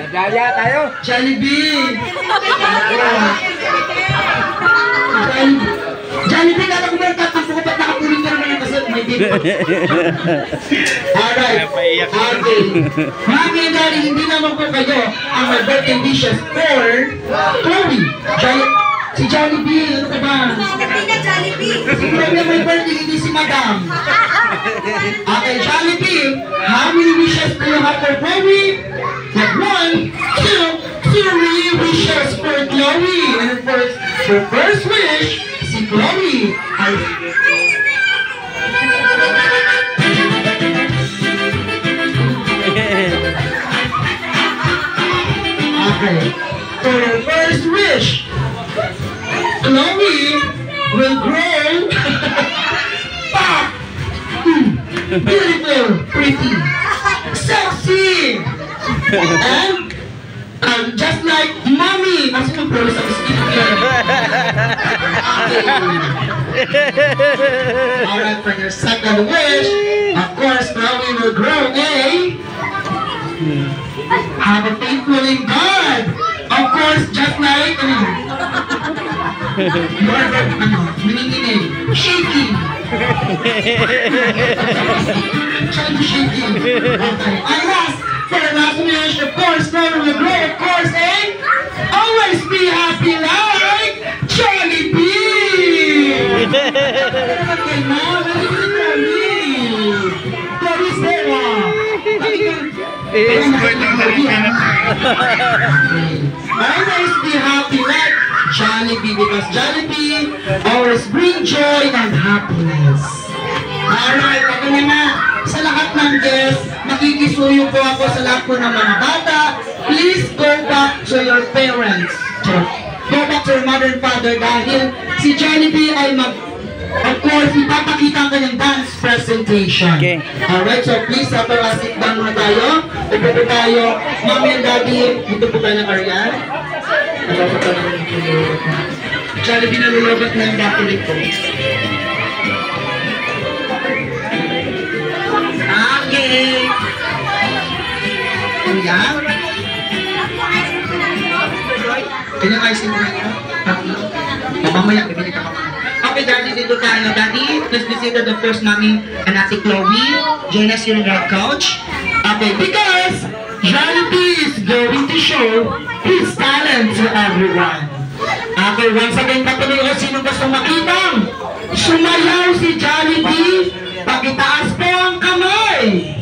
Daya tayo. Jollibee! Jollibee, kala ko ba nagtatampo ko ba't nakapuling ka naman kasi may baby? Alright. Okay. Mami and Daddy, hindi naman po kayo ang may birthday wishes for Chloe. Si Jollibee, ano ka ba? Hindi na Jollibee. Si Chloe may birthday, hindi si Madam. Okay, Jollibee, how many wishes do you have for Chloe? Like 1, 2, 3 wishes for Chloe. And of course, the first wish, si Chloe ay... Okay, for the first wish, Chloe will grow fat, beautiful, pretty, sexy, and just like mommy. As you know, sa skincare. Alright, for your second wish, of course, Chloe will grow have a faithful in God. Of course, just like you are meaning shaking. Trying to shaking. Okay. And last, for the last wish, of course, Chloe will grow, of course, and always be happy like Jollibee. Okay, now, Chloe's there. Always be happy like Jollibee because Jollibee always bring joy and happiness. Alright, ako na sa lahat ng guests, makikisuyo po ako sa lahat po ng mga bata. Please go back to your parents. Go back to your mother and father dahil si Jollibee ay of course, ipapakita ang kanyang dance presentation. Okay. Alright, so please, sit down muna tayo. Ito po tayo, Mommy and Daddy, dito po tayo ng Arian. Ito po tayo ng Jollibee na lulubat na yung backlit ko. Okay. Ayan. Kanya-isin mo na ito. Mamaya, bibili ka pa. Okay, Daddy, dito tayo. Daddy, please be seated, of course, Mommy and Ate Chloe. Join us here in our couch. Okay, because Jollibee is going to show his talent to everyone. Okay, once again, patuloy ko sino gusto makitang sumayaw si Jollibee. Pagitaas po ang kamay.